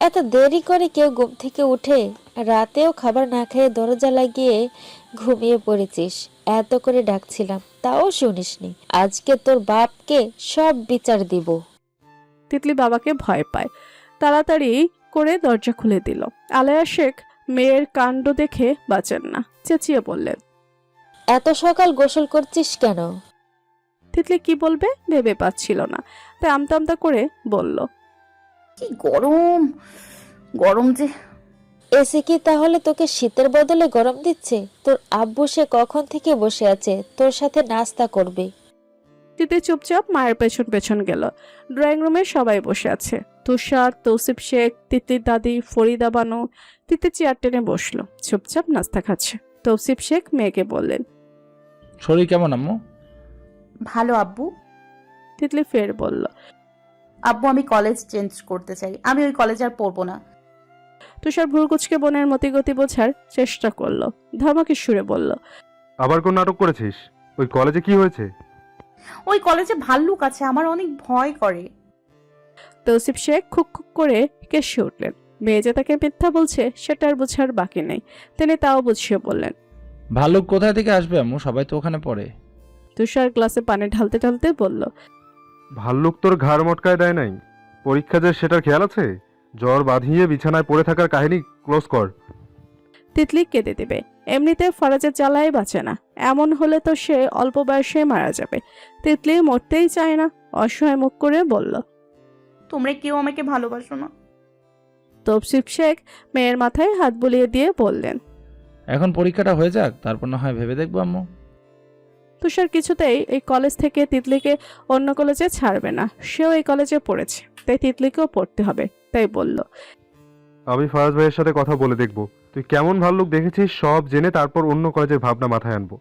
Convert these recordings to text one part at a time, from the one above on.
এত দেরি করে কেউ ঘুম থেকে উঠে? রাতেও খাবার না খেয়ে দরজা লাগিয়ে ঘুমিয়ে পড়েছিস। এত করে ডাকছিলাম তাও শুনিসনি। আজকে তোর বাপকে সব বিচার দিব। তিতলি বাবাকে ভয় পায়, তাড়াতাড়ি করে দরজা খুলে দিল। আলেয়া শেখ মেয়ের কাণ্ড দেখে বাঁচেন না, চেঁচিয়ে বললেন। এত সকাল গোসল করছিস কেন? তিতলি কি বলবে ভেবে পাচ্ছিল না, তাই আমতা আমতা করে বলল। কি গরম, গরম যে। এসে কি তাহলে তোকে শীতের বদলে গরম দিচ্ছে? তোর আব্বু সে কখন থেকে বসে আছে, তোর সাথে নাস্তা করবে। তিতলি চুপচাপ মায়ের পেছন পেছন গেল। ড্রয়িং রুমে সবাই বসে আছে, তুষার, তৌসিফ শেখ, তিতলির দাদি, ফরিদা বানু। তিতলি চেয়ার টেনে বসলো, চুপচাপ নাস্তা খাচ্ছে। তৌসিফ শেখ মেয়েকে বললেন। শরীর কেমন আম্মু? ভালো আব্বু। তিতলি ফের বলল। আব্বু আমি কলেজ চেঞ্জ করতে চাই, আমি ওই কলেজ আর পড়বো না। তুষার ভুরকুচকে বোনের মতিগতি বোঝার চেষ্টা করলো, ধমকে সুরে বলল। আবার কোন নাটক করেছিস? ওই কলেজে কি হয়েছে? ওই কলেজে ভাল্লুক আছে, আমার অনেক ভয় করে। তৌসিফ শেখ খুক খুক করে কেসে উঠলেন। মেয়ে যে তাকে মিথ্যা বলছে সেটা আর বোঝার বাকি নেই, তিনি তাও বুঝিয়ে বললেন। ভালুক কোথায় থেকে আসবে আম্মু? সবাই তো ওখানে পড়ে। তুষার গ্লাসে পানি ঢালতে ঢালতে বলল। ভাল্লুক তোর ঘাড় মটকায় দেয় নাই? পরীক্ষা যে সেটার খেয়াল আছে? জ্বর বাঁধিয়ে বিছানায় পড়ে থাকার কাহিনী ক্লোজ কর। তিতলি কেঁদে দেবে, এমনিতে ফরাজের জ্বালায় বাঁচে না, এমন হলে তো সে অল্প বয়সে মারা যাবে। তিতলি মরতেই চায় না, অসহায় মুখ করে বলল। তোমরা কেউ আমাকে ভালোবাসো না। তৌসিফ শেখ মেয়ের মাথায় হাত বুলিয়ে দিয়ে বললেন। এখন পরীক্ষাটা হয়ে যাক, তারপর না হয় ভেবে দেখবো আম্মু। তুষার কিছুতেই এই কলেজ থেকে তিতলিকে অন্য কলেজে ছাড়বে না, সেও এই কলেজে পড়েছে, তাই তিতলিকেও পড়তে হবে, তাই বলল। আমি ফারাজ ভাইয়ের সাথে কথা বলে দেখব, তুই কেমন ভাল্লুক দেখেছিস সব জেনে তারপর অন্য কলেজের ভাবনা মাথায় আনবো।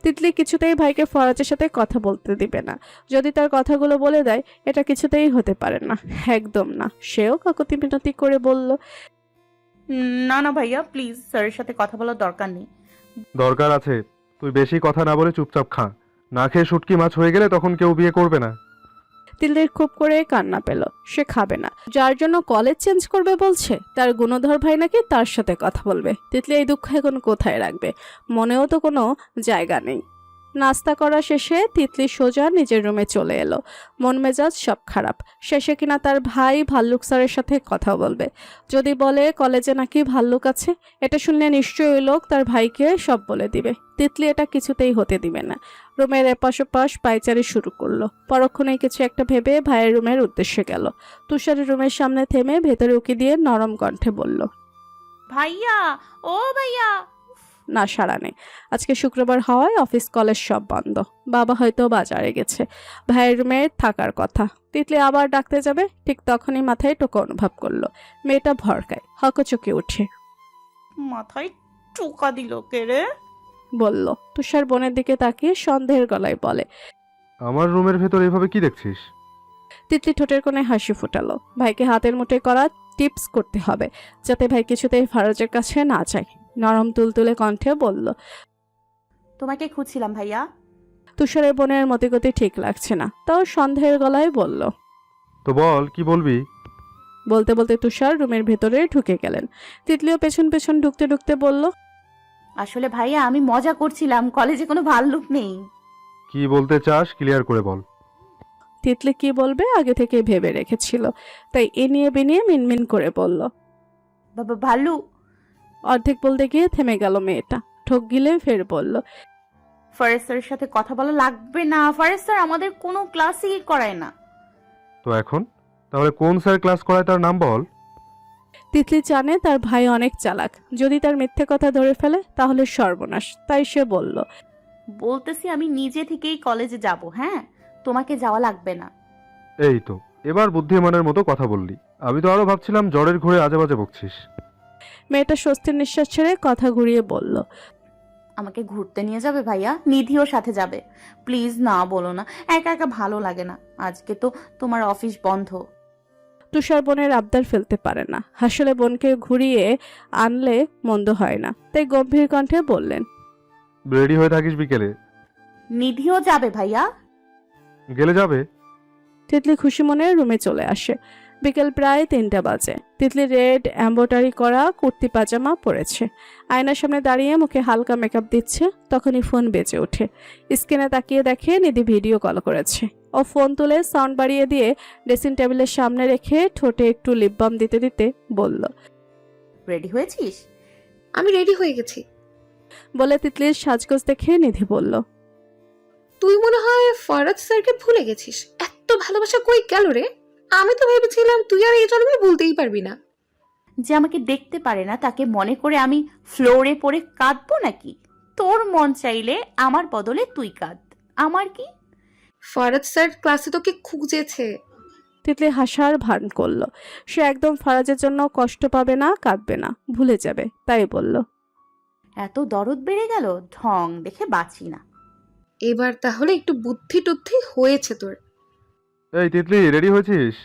তিতলি কিছুতেই ভাইকে ফরাজের সাথে কথা বলতে দিবে না। যদি তার কথাগুলো বলে দেয়, এটা কিছুতেই হতে পারে না, একদম না। সেও কাকুতি মিনতি করে বলল। না না ভাইয়া প্লিজ, স্যারের সাথে কথা বলার দরকার নেই। দরকার আছে, তুই বেশি কথা না বলে চুপচাপ খা। না খেয়ে শুটকি মাছ হয়ে গেলে তখন কেউ বিয়ে করবে না। তিতলির খুব করে কান্না পেল, সে খাবে না। যার জন্য কলেজ চেঞ্জ করবে বলছে, তার গুণধর ভাই নাকি তার সাথে কথা বলবে। তিতলি এই দুঃখ এখন কোথায় রাখবে? মনেও তো কোনো জায়গা নেই। নাস্তা করা শেষে তিতলি সোজা নিজের রুমে চলে এলো। মন মেজাজ সব খারাপ। শেষে কিনা তার ভাই ভাল্লুক স্যারের সাথে কথা বলবে। যদি বলে কলেজে নাকি ভাল্লুক আছে, এটা শুনলে নিশ্চয়ই ওই লোক তার ভাইকে সব বলে দিবে। তিতলি এটা কিছুতেই হতে দিবে না। রুমের এপাশ ওপাশ পায়চারি শুরু করলো। পরক্ষণে কিছু একটা ভেবে ভাইয়ের রুমের উদ্দেশ্যে গেল। তুষারের রুমের সামনে থেমে ভেতরে উকি দিয়ে নরম কণ্ঠে বলল। ভাইয়া, ও ভাইয়া। না, সাড়া নেই। আজকে শুক্রবার হওয়ায় অফিস কলেজ সব বন্ধ। বাবা হয়তো বাজারে গেছে, ভাইয়ের রুমে থাকার কথা। তিতলি আবার ডাকতে যাবে, ঠিক তখনই মাথায় টোকা অনুভব করলো। মেয়েটা ভরকায়, হকচকে উঠে মাথায় টোকা দিল কে রে? বলল। তুষার বোনের দিকে তাকিয়ে সন্দেহের গলায় বলে। আমার রুমের ভেতর এভাবে কি দেখছিস? তিতলি ঠোঁটের কোণে হাসি ফুটালো। ভাইকে হাতের মুঠে করা টিপস করতে হবে, যাতে ভাই কিছুতেই ফারজের কাছে না যায়। নরম তুলতুলে কণ্ঠে বলল। তোমাকে খুঁজছিলাম ভাইয়া। তুষারের বোনের মতিগতি ঠিক লাগছে না, তাও সন্দেহের গলায় বলল। তো বল, কি বলবি? বলতে বলতে তুষার রুমের ভেতরে ঢুকে গেলেন। তিতলিও পেছন পেছন ঢুকতে ঢুকতে বলল। আসলে ভাইয়া আমি মজা করছিলাম, কলেজে কোনো ভাল্লুক নেই। কি বলতে চাস ক্লিয়ার করে বল। তিতলি কি বলবে আগে থেকে ভেবে রেখেছিল, তাই এ নিয়ে বেনিয়ে মিনমিন করে বলল। বাবা ভাল্লু। অর্ধেক বলতে গিয়ে থেমে গেল মেয়েটা, ঠোক গিলে ফের বলল। ফারেজ স্যারের সাথে কথা বলা লাগবে না, ফারেজ স্যার আমাদের কোনো ক্লাসই করায় না। তো এখন তাহলে কোন স্যার ক্লাস করায় তার নাম বল। তিতলি জানে তার ভাই অনেক চালাক, যদি তার মিথ্যে কথা ধরে ফেলে তাহলে সর্বনাশ, তাই সে বলল। বলতেছি আমি নিজে থেকেই কলেজে যাব, হ্যাঁ তোমাকে যাওয়া লাগবে না। এই তো এবার বুদ্ধিমানের মতো কথা বললি। আমি তো আরো ভাবছিলাম জ্বরের ঘুরে আজে বাজে বকছিস। মেয়েটা স্বস্তির নিঃশ্বাস ছেড়ে কথা ঘুরিয়ে বলল। আমাকে ঘুরতে নিয়ে যাবে ভাইয়া? নিধিও সাথে যাবে। প্লিজ না বলো না, একা একা ভালো লাগে না। আজকে তো তোমার অফিস বন্ধ। তুষার বোনের আবদার ফেলতে পারে না, আসলে বোনকে ঘুরিয়ে আনলে মন্দ হয় না, তাই গম্ভীর কণ্ঠে বললেন। রেডি হয়ে থাকিস বিকেলে। নিধিও যাবে ভাইয়া? গেলে যাবে। তিতলি খুশি মনে রুমে চলে আসে। বিকেল প্রায় 3টা বাজে। তিতলি রেড এমব্রয়ডারি করা কুর্তি পাজামা পরেছে, আয়নার সামনে দাঁড়িয়ে মুখে হালকা মেকআপ দিচ্ছে। তখনই ফোন বেজে ওঠে। স্ক্রিনে তাকিয়ে দেখে নিধি ভিডিও কল করেছে। ও ফোন তুলে সাউন্ড বাড়িয়ে দিয়ে ড্রেসিং টেবিলের সামনে রেখে ঠোঁটে একটু লিপ বাম দিতে দিতে বলল, রেডি হয়েছিস? আমি রেডি হয়ে গেছি। বলে তিতলির সাজগোজ দেখে নিধি বলল, তুই মনে হয় ফরাদ স্যারকে ভুলে গেছিস। এত ভালোবাসা কই গেল রে? আমি তো ভেবেছিলাম তুই আর এই জন্মে ভুলতেই পারবি না। যে আমাকে দেখতে পারে না তাকে মনে করে আমি ফ্লোরে পড়ে কাঁদবো নাকি? তোর মন চাইলে আমার বদলে তুই কাঁদ, আমার কি? ফরাদ স্যার ক্লাসে তোকে খুঁজেছে। তিতলি হাসার ভান করলো। সে একদম ফারাজের জন্য কষ্ট পাবে না, কাঁদবে না, ভুলে যাবে, তাই বলল, এত দরদ বেড়ে গেল, ঢং দেখে বাঁচি না। এবার তাহলে একটু বুদ্ধি টুদ্ধি হয়েছে তোর। এই তিতলি, রেডি হয়েছিস?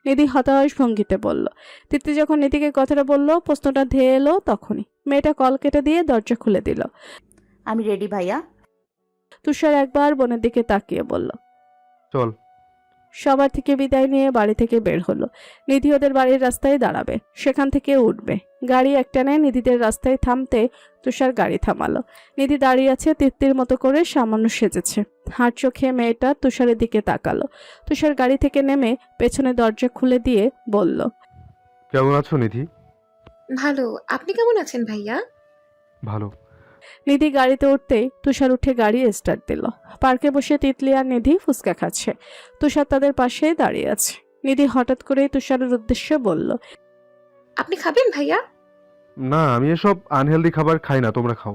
নিধি হতাশ ভঙ্গিতে বলল। তিতলি যখন নিধিকে কথাটা বলল, প্রশ্নটা ধেয়ে এলো তখনই মেয়েটা কল কেটে দিয়ে দরজা খুলে দিল। আমি রেডি ভাইয়া। তুষার একবার বোনের দিকে তাকিয়ে বলল, চল। সবার থেকে বিদায় নিয়ে বাড়ি থেকে বের হলো। নিধি ওদের বাড়ির রাস্তায় দাঁড়াবে, সেখান থেকে উঠবে। গাড়ি একটানে নিধিদের রাস্তায় থামতে তুষার গাড়ি থামালো। নিধি দাঁড়িয়ে আছে তিত্তির মতো করে, সামান্য সেজেছে। হাড় চোখে মেয়েটা তুষারের দিকে তাকালো। তুষার গাড়ি থেকে নেমে পেছনে দরজা খুলে দিয়ে বলল, কেমন আছো নিধি? ভালো, আপনি কেমন আছেন ভাইয়া? ভালো। নিধি গাড়িতে উঠতেই তুষার উঠে গাড়ি স্টার্ট দিল। পার্কে বসে তিতলি আর নিধি ফুচকা খাচ্ছে। তুষার তাদের পাশেই দাঁড়িয়ে আছে। নিধি হঠাৎ করেই তুষারের উদ্দেশ্যে বলল, আপনি খাবেন ভাইয়া? না, আমি এসব আনহেলদি খাবার খাই না, তোমরা খাও।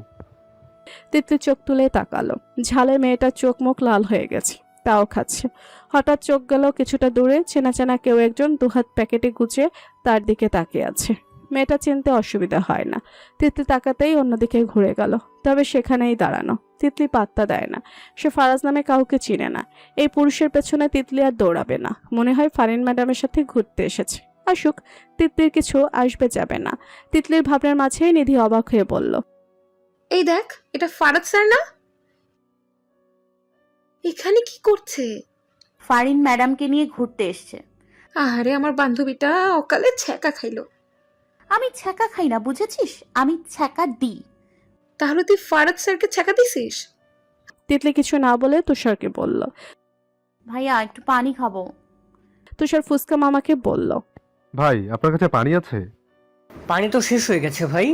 তিতলি চোখ তুলে তাকালো। ঝালে মেয়েটার চোখ মুখ লাল হয়ে গেছে, তাও খাচ্ছে। হঠাৎ চোখ গেল কিছুটা দূরে, চেনা চেনা কেউ একজন দুহাত প্যাকেটে গুজে তার দিকে তাকিয়ে আছে। মেয়েটা চিনতে অসুবিধা হয় না। তিতলি তাকাতেই অন্যদিকে ঘুরে গেল, তবে সেখানেই দাঁড়ানো। তিতলি পাত্তা দেয় না। সে ফারাজ নামে কাউকে চিনে না। এই পুরুষের পেছনে তিতলি আর দৌড়াবে না। মনে হয় ফারিন ম্যাডামের সাথে ঘুরতে এসেছে। আসুক, তিতলির কিছু আসবে যাবে না। তিতলির ভাবনার মাঝেই নিধি অবাক হয়ে বলল, এই দেখ, এটা ফারাদ স্যার না? এখানে কি করছে? ফারিন ম্যাডামকে নিয়ে ঘুরতে এসছে। আরে আমার বান্ধবীটা অকালে ছ্যাঁকা খাইলো। আমি ছ্যাঁকা খাই না, বুঝেছিস? আমি ছ্যাঁকা দিই। তাহলে তুই ফারাদ স্যারকে ছ্যাঁকা দিছিস? তিতলি কিছু না বলে তুষারকে বলল। ভাইয়া একটু পানি খাবো। তুষার ফুচকা মামাকে বলল, ভাই, আপনার কাছে পানি আছে? পানি তো শেষ হয়ে গেছে ভাই,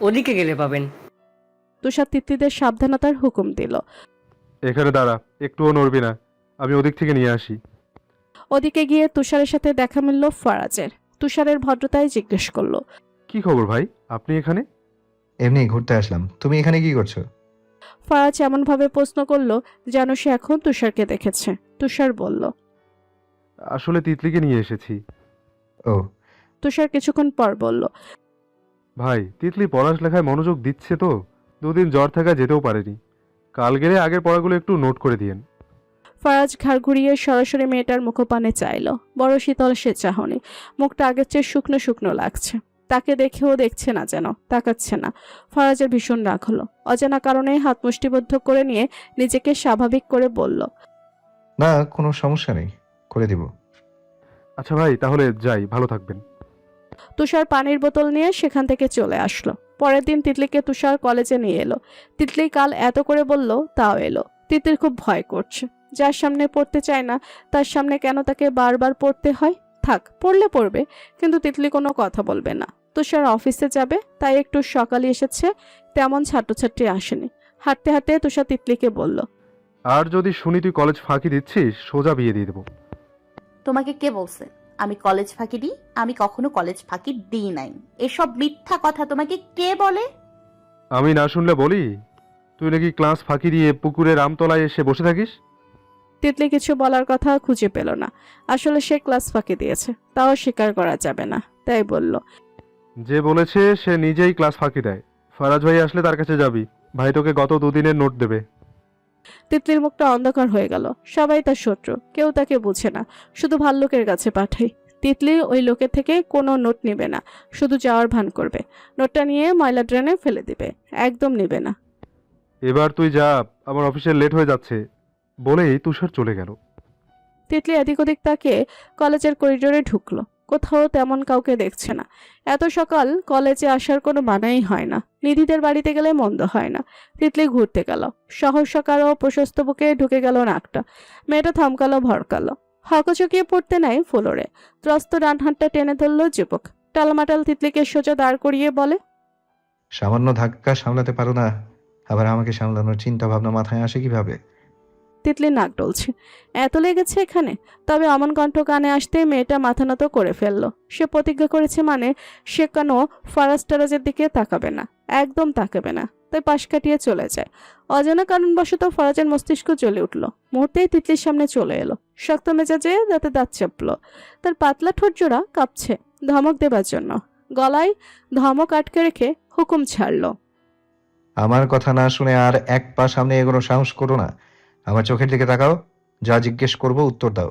ওদিকে গেলে পাবেন। তুষার তিতলিদের সাবধানতার হুকুম দিল। এখানে দাঁড়া, একটুও নড়বি না, আমি ওদিক থেকে নিয়ে আসি। ওদিকে গিয়ে তুষারের সাথে দেখা মিলল ফারাজের। তুষারের ভদ্রতায় জিজ্ঞেস করলো, কি খবর ভাই, আপনি এখানে? এমনি ঘুরতে আসলাম, তুমি এখানে কি করছো? ফারাজ এমনভাবে প্রশ্ন করলো যেন সে এখন তুষারকে দেখেছে। তুষার বলল, আসলে তিতলিকে নিয়ে এসেছি। ও, তুষার কিছুক্ষণ পর বলল, ভাই, তিতলি পড়ালেখায় মনোযোগ দিচ্ছে তো, দুদিন জ্বর থাকা যেতেও পারেনি। কাল গেলে আগের পড়াগুলো একটু নোট করে দিয়েন। ফারাজ ঘাড় ঘুরিয়ে সরাসরি মেয়েটার মুখপানে চাইল। বড় শীতল সে চাহনি। মুখটা আগের চেয়ে শুকনো শুকনো লাগছে। তাকে দেখেও দেখছে না, যেন তাকাচ্ছে না। ফারাজের ভীষণ রাগ হলো। অজানা কারণে হাত মুষ্টিবদ্ধ করে নিয়ে নিজেকে স্বাভাবিক করে বলল, না কোনো সমস্যা নেই, করে দিব। আচ্ছা ভাই, তাহলে যাই, ভালো থাকবেন। তুষার পানির বোতল নিয়ে সেখান থেকে চলে আসলো। পরের দিন তিতলিকে তুষার কলেজে নিয়ে এলো। তিতলি কাল এত করে বলল, তাও এলো। তিতলির খুব ভয় করছে। যার সামনে পড়তে চায় না, তার সামনে কেন তাকে বারবার পড়তে হয়? থাক, পড়লে পড়বে, কিন্তু তিতলি কোনো কথা বলবে না। তুষার অফিসে যাবে, তাই একটু সকালে এসেছে, তেমন ছাত্রছাত্রী আসেনি। হাঁটতে হাঁটতে তুষার তিতলিকে বলল, আর যদি শুনি তুই কলেজ ফাঁকি দিচ্ছিস, সোজা বিয়ে দিয়ে দেবো। তোমাকে কে বলছে আমি কলেজ ফাঁকি দিই? আমি কখনো কলেজ ফাঁকি দিই নাই। এসব মিথ্যা কথা তোমাকে কে বলে? আমি না শুনলে বলি, তুই নাকি ক্লাস ফাঁকি দিয়ে পুকুরের আমতলায় এসে বসে থাকিস। তিতলি কিছু বলার কথা খুঁজে পেল না। আসলে সে ক্লাস ফাঁকি দিয়েছে, তাও স্বীকার করা যাবে না, তাই বলল, যে বলেছে সে নিজেই ক্লাস ফাঁকি দেয়। ফারাজ ভাই আসলে তার কাছে যাবি, ভাই তোকে গত দুদিনের নোট দেবে। তিতলির মুখটা অন্ধকার হয়ে গেল। সবাই তার শত্রু, কেউ তাকে বুঝে না, শুধু ভাল্লুকের কাছে পাঠাই। তিতলি ওই লোকের থেকে কোনো নোট নেবে না, শুধু যাওয়ার ভান করবে। নোটটা নিয়ে ময়লা ড্রেনে ফেলে দিবে, একদম নেবে না। এবার তুই যা, আমার অফিসে লেট হয়ে যাচ্ছে, বলেই তুষার চলে গেল। তিতলি এদিক ওদিক তাকে কলেজের করিডোরে ঢুকলো। কোথাও তেমন কাউকে দেখছে না। এত সকাল কলেজে আসার কোনো মানেই হয় না। নিধিদের বাড়িতে গেলে মন্দ হয় না। তিতলি ঘুরতে গেল। সহসা কারো প্রশস্ত বুকে ঢুকে গেল নাকটা। মেয়েটা থমকালো, ভরকালো, হকচকিয়ে পড়তে নাই ফ্লোরে। ত্রস্ত ডান হাতটা টেনে ধরল যুবক। টালমাটাল তিতলিকে সোজা দাঁড় করিয়ে বলে, সামান্য ধাক্কা সামলাতে পারো না, আবার আমাকে সামলানোর চিন্তা ভাবনা মাথায় আসে কিভাবে? তিতলি নাক ডলছে। এত লেগেছে এখানে? তবে অমন কণ্ঠ কানে আসতেই মেয়েটা মাথা নত করে ফেলল। সে প্রতিজ্ঞা করেছে মানে সে কেন ফারাজ টারাজের দিকে তাকাবে না, একদম তাকাবে না। তাই পাশ কাটিয়ে চলে যায়। অজানা কারণবশত ফরাজের মস্তিষ্ক জ্বলে উঠল। মুহূর্তেই তিতলির সামনে চলে এলো। শক্ত মেজাজে দাঁতে দাঁত চাপলো। তার পাতলা ঠোঁট জোড়া কাঁপছে ধমক দেবার জন্য। গলায় ধমক আটকে রেখে হুকুম ছাড়লো, আমার কথা না শুনে আর এক পা সামনে এগোনো সাহস করো না। আমার চোখের দিকে তাকাও, যা জিজ্ঞেস করবো উত্তর দাও।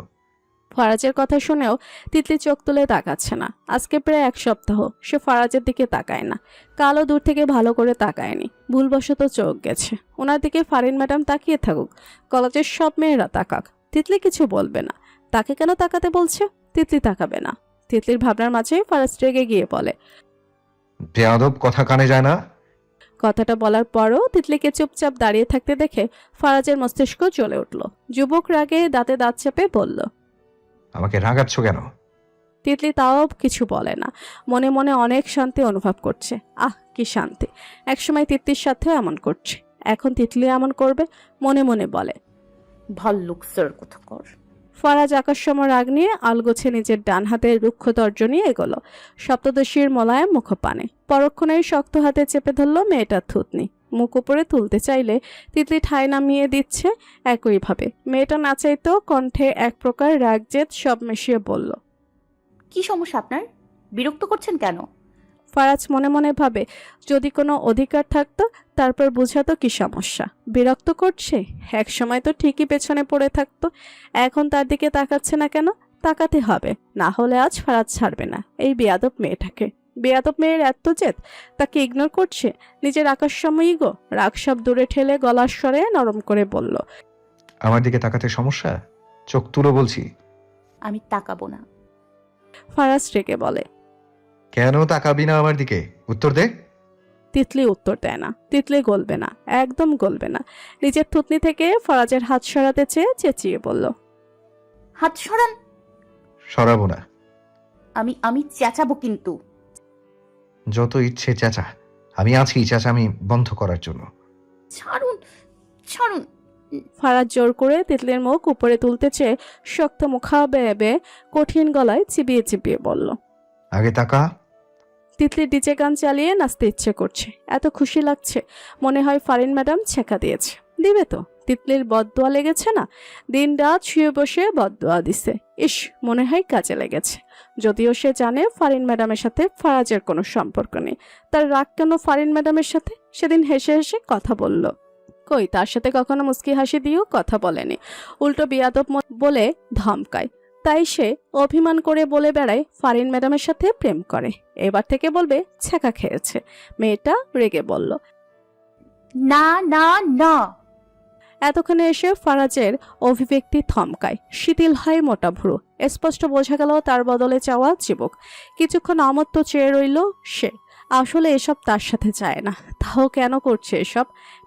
ফারাজের কথা শুনেও তিতলি চোখ তুলে তাকাচ্ছে না। আজকে প্রায় 1 সপ্তাহ সে ফারাজের দিকে তাকায় না। কালও দূর থেকে ভালো করে তাকায়নি, ভুলবশত চোখ গেছে। ওনার দিকে ফারিন ম্যাডাম তাকিয়ে থাকুক, কলেজের সব মেয়েরা তাকাক, তিতলি কিছু বলবে না। তাকে কেন তাকাতে বলছে? তিতলি তাকাবে না। তিতলির ভাবনার মাঝে ফারাজ রেগে গিয়ে বলে, বেয়াদব, কথা কানে যায় না? কথাটা বলার পরও তিতলিকে চুপচাপ দাঁড়িয়ে থাকতে দেখে ফারাজের মস্তিষ্ক জ্বলে উঠল। যুবক রাগে দাঁতে দাঁত চেপে বলল, আমাকে রাগাচ্ছ কেন? তিতলি তাও কিছু বলে না। মনে মনে অনেক শান্তি অনুভব করছে। আহ, কি শান্তি! একসময় তিতলির সাথেও এমন করছে, এখন তিতলি এমন করবে। মনে মনে বলে, ভাল্লুক স্যার কোথাকার। ফারাজ আকাশসম রাগ নিয়ে আলগোছে নিজের ডান হাতের রুক্ষ তর্জনী এগোলো সপ্তদশীর মোলায়েম মুখপানে। পরক্ষণেই শক্ত হাতে চেপে ধরল মেয়েটার থুতনি। মুখ উপরে তুলতে চাইলে তিতলি ঠায় নামিয়ে দিচ্ছে একইভাবে। মেয়েটা নাচাইতো কণ্ঠে এক প্রকার রাগ জেদ সব মিশিয়ে বলল, কি সমস্যা আপনার? বিরক্ত করছেন কেন? ফারাজ মনে মনে ভাবে, যদি কোনো অধিকার থাকতো তারপর বুঝাতো কি সমস্যা। বিরক্ত করছে? এক সময় তো ঠিকই পেছনে পড়ে থাকতো। এখন তার দিকে তাকাচ্ছে না কেন? তাকাতে হবে, না হলে আজ ফারাজ ছাড়বে না এই বেয়াদব মেয়েটাকে। বেয়াদব মেয়ের এত জেদ, তাকে ইগনোর করছে। নিজের আকাশসম ইগো রাগ সব দূরে ঠেলে গলার স্বরে নরম করে বলল, আমার দিকে তাকাতে সমস্যা? চোখ তুলো বলছি। আমি তাকাবো না। ফারাজ রেগে বলে, কেন তাকাবি না আমার দিকে? উত্তর দে। তিতলি উত্তর দেয় না। তিতলি গলবে না, একদম গলবে না। নিজের থুতনি থেকে ফরাজের হাত সরাতে চেয়ে চেঁচিয়ে বলল, হাত সরান। সরাবো না। আমি চেঁচাবো কিন্তু। যত ইচ্ছে চেঁচা, আমি আছি চেঁচামি বন্ধ করার জন্য। ছাড়ুন, ছাড়ুন। ফারাজ জোর করে তিতলির মুখ উপরে তুলতে চেয়ে শক্ত মুখা বেয়ে বেয়ে কঠিন গলায় চিবিয়ে চিবিয়ে বলল, আগে তাকা। তিতলির ডিজে গান চালিয়ে নাচতে ইচ্ছে করছে। এত খুশি লাগছে, মনে হয় ফারিন ম্যাডাম ছেঁকা দিয়েছে। দিবে তো, তিতলির বদদোয়া লেগেছে না। দিন রাত শুয়ে বসে বদদোয়া দিছে। ইস, মনে হয় কাজে লেগেছে। যদিও সে জানে ফারিন ম্যাডামের সাথে ফারাজের কোনো সম্পর্ক নেই। তার রাগ কেন ফারিন ম্যাডামের সাথে? সেদিন হেসে হেসে কথা বলল, কই তার সাথে কখনো মুস্কি হাসি দিয়েও কথা বলেনি। উল্টো বিয়াদব বলে ধমকায়। তাই সে অভিমান করে বলে বেড়ায় ফারিন ম্যাডামের সাথে প্রেম করে। এবার থেকে বলবে ছেঁকা খেয়েছে। মেয়েটা রেগে বলল, না না না। এতক্ষণে এসে ফারাজের অভিব্যক্তি থমকায়। শিথিল হয় মোটা ভ্রু। স্পষ্ট বোঝা গেল তার বদলে চাওয়া যুবক। কিছুক্ষণ অমত্ত চেয়ে রইল সে। আসলে এসব তার সাথে চায় না। তাও কেন করছে এসব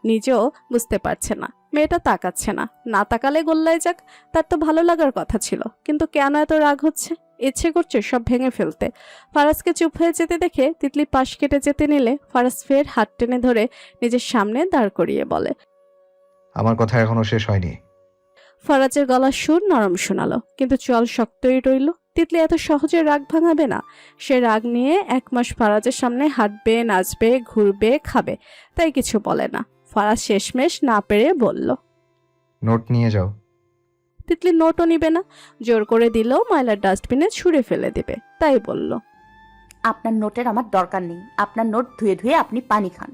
নিজেও বুঝতে পারছে না। মেয়েটা তাকাচ্ছে না। না তাকালে গোল্লায় যাক, তার তো ভালো লাগার কথা ছিল। কিন্তু কেন এত রাগ হচ্ছে? ইচ্ছে করছে সব ভেঙে ফেলতে। ফারাজকে চুপ হয়ে যেতে দেখে তিতলি পাশ কেটে যেতে নিলে ফারাজ ফের হাত টেনে ধরে নিজের সামনে দাঁড় করিয়ে বলে, আমার কথা এখনো শেষ হয়নি। ফারাজের গলার সুর নরম শোনালো, কিন্তু চল শক্তই রইল। তিতলি এত সহজে রাগ ভাঙাবে না। সে রাগ নিয়ে 1 মাস ফারাজের সামনে হাঁটবে, নাচবে, ঘুরবে, খাবে, তাই কিছু বলে না। ফারাজ শেষমেশ না পেরে বলল, নোট নিয়ে যাও। তিতলি নোটও নিবে না। জোর করে দিল ময়লার ডাস্টবিনে ছুঁড়ে ফেলে দিবে, তাই বলল, আপনার নোটের আমার দরকার নেই। আপনার নোট ধুয়ে ধুয়ে আপনি পানি খান।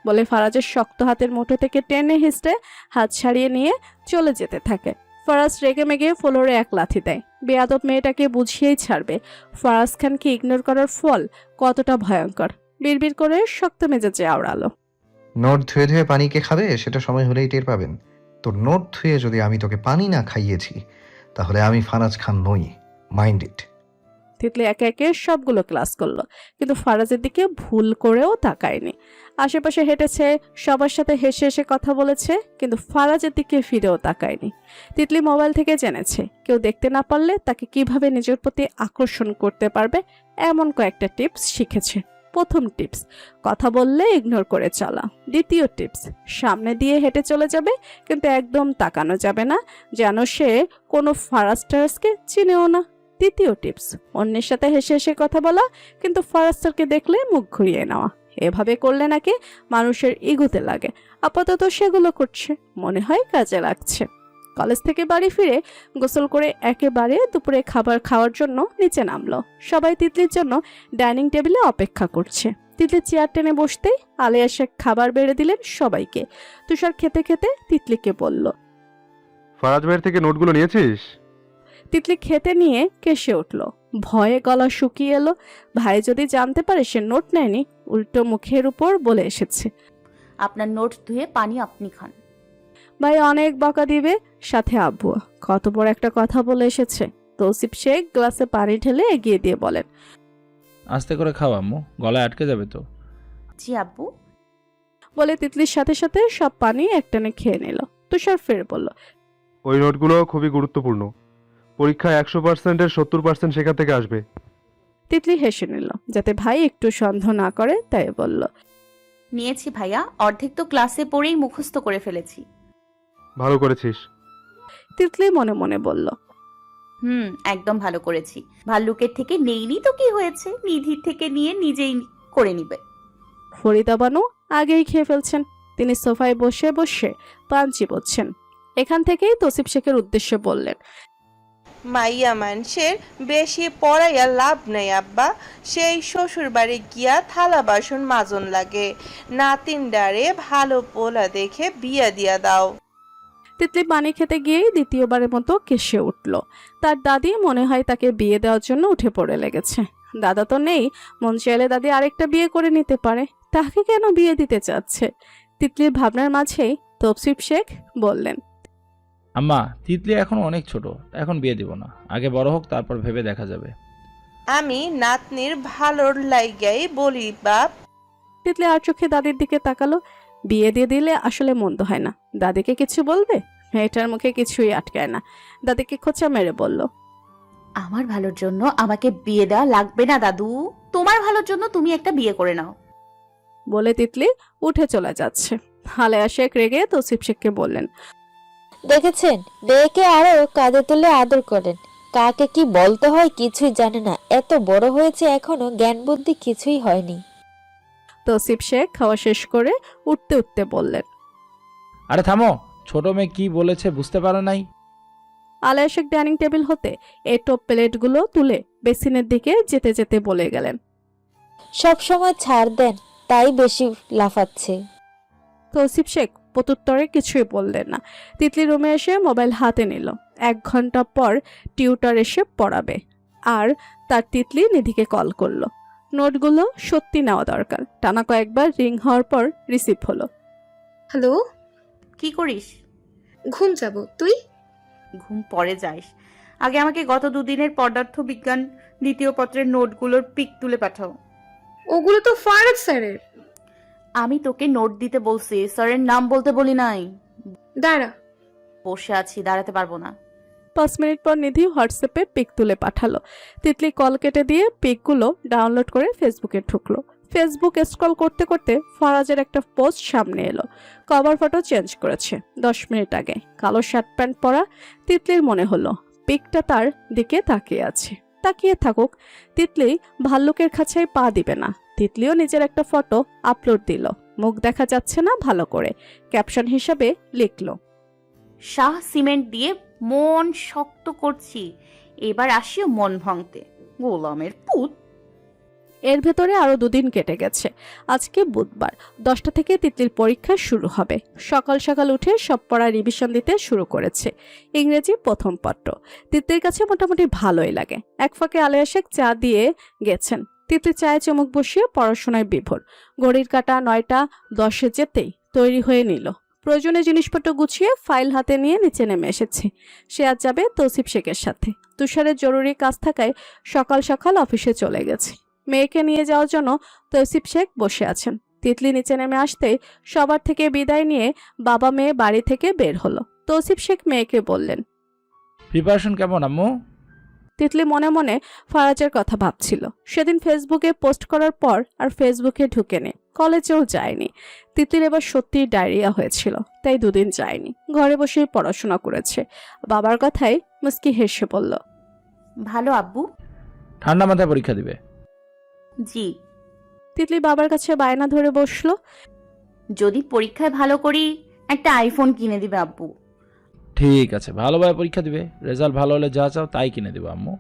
বলে ফারাজের শক্ত হাতের মুঠো থেকে টেনে হিঁচড়ে হাত ছাড়িয়ে নিয়ে চলে যেতে থাকে। ফারাজ রেগে মেগে ফ্লোরে এক লাথি দেয়। বেয়াদব মেয়েটাকে বুঝিয়েই ছাড়বে। ফারাজ খানকে ইগনোর করার ফল কতটা ভয়ঙ্কর। বিড়বিড় করে শক্ত মেজাজে আওড়ালো, নোট ধুয়ে ধুয়ে পানি কে খাবে সেটা সময় হলেই টের পাবেন। তোর নোট ধুয়ে যদি আমি তোকে পানি না খাইয়েছি তাহলে আমি ফারাজ খান নই। Mind it. তিতলি একে একে সবগুলো ক্লাস করলো, কিন্তু ফারাজের দিকে ভুল করেও তাকায়নি। আশেপাশে হেঁটেছে, সবার সাথে হেসে হেসে কথা বলেছে, কিন্তু ফারাজের দিকে ফিরেও তাকায়নি। তিতলি মোবাইল থেকে জেনেছে কেউ দেখতে না পারলে তাকে কিভাবে নিজের প্রতি আকর্ষণ করতে পারবে, এমন কয়েকটা টিপস শিখেছে। প্রথম টিপস, কথা বললে ইগনোর করে চলা। দ্বিতীয় টিপস, সামনে দিয়ে হেঁটে চলে যাবে, কিন্তু একদম তাকানো যাবে না, যেন সে কোনো ফারাস্টার্সকে চিনেও না। তৃতীয় টিপস, অন্যের সাথে হেসে হেসে কথা বলা, কিন্তু ফারাস্টারকে দেখলে মুখ ঘুরিয়ে নেওয়া। এভাবে করলে নাকি মানুষের ইগুতে লাগে। আপাতত সেগুলো করছে, মনে হয় কাজে লাগছে। কলেজ থেকে বাড়ি ফিরে গোসল করে একেবারে দুপুরে খাবার খাওয়ার জন্য নিচে নামলো। সবাই তিতলির জন্য ডাইনিং টেবিলে অপেক্ষা করছে। তিতলি চেয়ার টেনে বসতেই আলিয়া শেখ খাবার বেড়ে দিলেন সবাইকে। তুষার খেতে খেতে তিতলিকে বলল। ফারাজ ভাইয়ের থেকে নোটগুলো নিয়েছিস? তিতলি খেতে নিয়ে কেসে উঠল, ভয়ে গলা শুকিয়ে এলো। ভাই যদি জানতে পারে সে নোট নেয়নি, উল্টো মুখের উপর বলে এসেছে, আপনার নোট ধুয়ে পানি আপনি খান। ভাই অনেক বকা দিবে, সাথে আব্বু। কত বড় একটা কথা বলে এসেছে। তৌসিফ শেখ গ্লাসে পানি ঢেলে এগিয়ে দিয়ে বলেন, আস্তে করে খাও আম্মু, গলায় আটকে যাবে তো। জি আব্বু। বলে তিতলির সাথে সাথে সব পানি একটানে খেয়ে নিল। তুষার ফের বলল, ওই নোটগুলো খুবই গুরুত্বপূর্ণ। পরীক্ষায় 100%-এর 70% সেখান থেকে আসবে। তিতলি হেসে নিল, যাতে ভাই একটু সন্দেহ না করে, তাই বলল, নিয়েছি ভাইয়া, অর্ধেক তো ক্লাসে পড়েই মুখস্থ করে ফেলেছি। ভালো করেছিস। তিতলি মনে মনে বলল, একদম ভালো করেছি। ভাল্লুকের থেকে নেইনি তো কি হয়েছে, নিধির থেকে নিয়ে নিজেই করে নিবে। ফরিদা বানু আগেই খেয়ে ফেলছেন। তিনি সোফায় বসে বসে পান চিবোচ্ছেন। এখান থেকেই তৌসিফ শেখের উদ্দেশ্যে বললেন, মাইয়া মানুষের বেশি পড়াইয়া লাভ নাই আব্বা, সেই শ্বশুর বাড়ি গিয়া থালা বাসন মাজন লাগে। নাতিনডারে ভালো পোলা দেখে বিয়া দিয়া দাও। তিতলি পানি খেতে গিয়েই দ্বিতীয়বারের মতো কেসে উঠল। তার দাদি মনে হয় তাকে বিয়ে দেওয়ার জন্য উঠে পড়ে লেগেছে। দাদা তো নেই, মন চাইলে দাদি আরেকটা বিয়ে করে নিতে পারে, তাকে কেন বিয়ে দিতে চাচ্ছে? তিতলির ভাবনার মাঝেই তৌসিফ শেখ বললেন, আম্মা, তিতলি এখন অনেক ছোট, এখন বিয়ে দিব না, আগে বড় হোক, তারপর ভেবে দেখা যাবে। আমি নাতনির ভালোর লাইগাই বলি বাপ। তিতলি আর চোখে দাদির দিকে তাকালো। বিয়ে দিয়ে দিলে আসলে মন্দ হয় না। দাদিকে কিছু বলবে? মেয়েটার মুখে কিছুই আটকায় না। দাদিকে খোঁচা মেরে বলল, আমার ভালোর জন্য আমাকে বিয়ে দেওয়া লাগবে না দাদু, তোমার ভালোর জন্য তুমি একটা বিয়ে করে নাও। বলে তিতলি উঠে চলে যাচ্ছে। আলেয়া শেখ রেগে তৌসিফ শেখকে বললেন, দেখেছেন, ডেকে আরো কাঁধে তুলে আদর করেন। কাকে কি বলতে হয় কিছুই জানে না, এত বড় হয়েছে এখনো জ্ঞান বুদ্ধি কিছুই হয়নি। তৌসিফ শেখ খাওয়া শেষ করে উঠতে উঠতে বললেন, আরে থামো, ছোট মেয়ে কি বলেছে বুঝতে পারো নাই? আলেয়া শেখ ডাইনিং টেবিল হতে এটো প্লেটগুলো তুলে বেসিনের দিকে যেতে যেতে বলে গেলেন, সব সময় ছাড় দেন, তাই বেশি লাফাচ্ছে। তৌসিফ শেখ প্রত্যুত্তরে কিছুই বললেন না। তিতলি রুমে এসে মোবাইল হাতে নিল। 1 ঘন্টা পর টিউটার এসে পড়াবে, আর তার তিতলি নিধিকে কল করলো। নোটগুলো সত্যি নেওয়া দরকার। টানা কয়েকবার রিং হওয়ার পর রিসিভ হলো। হ্যালো, কি করিস? ঘুম যাব। তুই? ঘুম পরে যাইস, আগে আমাকে গত 2 দিনের পদার্থ বিজ্ঞান দ্বিতীয় পত্রের নোটগুলোর পিক তুলে পাঠাও। ওগুলো তো ফারাজ স্যারের। আমি তোকে নোট দিতে বলছি, স্যারের নাম বলতে বলি নাই। দাঁড়া। বসে আছি, দাঁড়াতে পারবো না। 5 মিনিট পর নিধি হোয়াটসঅ্যাপে পিক তুলে পাঠালো। তিতলি কল কেটে দিয়ে পিকগুলো ডাউনলোড করে ফেসবুকে ঢুকলো। ফেসবুক স্ক্রল করতে করতে ফারাজের একটা পোস্ট সামনে এলো। কভার ফটো চেঞ্জ করেছে 10 মিনিট আগে। কালো শার্ট প্যান্ট পরা। তিতলির মনে হলো পিকটা তার দিকে তাকিয়ে আছে। তাকিয়ে থাকুক, তিতলি ভাল্লুকের খাঁচায় পা দিবে না। তিতলিও নিজের একটা ফটো আপলোড দিল। মুখ দেখা যাচ্ছে না ভালো করে। ক্যাপশন হিসাবে লিখলো, শাহ সিমেন্ট দিয়ে মন শক্ত করছি, এবার আসিও মন ভাঙতে, গোলামের পুত। এর ভেতরে আরো 2 দিন কেটে গেছে। আজকে বুধবার, 10টা থেকে তিতলির পরীক্ষা শুরু হবে। সকাল সকাল উঠে সব পড়া রিভিশন দিতে শুরু করেছে। ইংরেজি প্রথম পত্র। তিতলির কাছে মোটামুটি ভালোই লাগে। এক ফাঁকে আলেয়া শেখ চা দিয়ে গেছেন। তিতলি চায়ে চমক বসিয়ে পড়াশোনায় বিভোর। ঘড়ির কাঁটা 9টা 10-এ যেতেই তৈরি হয়ে নিল। প্রয়োজনীয় জিনিসপত্র গুছিয়ে ফাইল হাতে নিয়ে নিচে নেমে এসেছে। সে আজ যাবে তৌসিফ শেখের সাথে। তুষারের জরুরি কাজ থাকায় সকাল সকাল অফিসে চলে গেছে। মেয়েকে নিয়ে যাওয়ার জন্য তৌসিফ শেখ বসে আছেন। তিতলি নিচে নেমে আসতেই সবার থেকে বিদায় নিয়ে বাবা মেয়ে বাড়ি থেকে বের হলো। তৌসিফ শেখ মেয়েকে বললেন। প্রিপারেশন কেমন আম্মু? তিতলি মনে মনে ফারাজের কথা ভাবছিল। সেদিন ফেসবুকে পোস্ট করার পর আর ফেসবুকে ঢুকেনি, কলেজেও যায়নি। তিতলির এবার সত্যিই ডায়রিয়া হয়েছিল, তাই দুদিন যায়নি, ঘরে বসেই পড়াশোনা করেছে। বাবার কথায় মুস্কি হেসে বলল, ভালো আব্বু। ঠান্ডা মাথায় পরীক্ষা দিবে। জি। তিতলি বাবার কাছে বায়না ধরে বসলো। যদি পরীক্ষায় ভালো করি একটা আইফোন কিনে দিবে আব্বু। ঠিক আছে, ভালোভাবে পরীক্ষা দিবে, রেজাল্ট ভালো হলে যা চাও তাই কিনে দেবো আম্মু।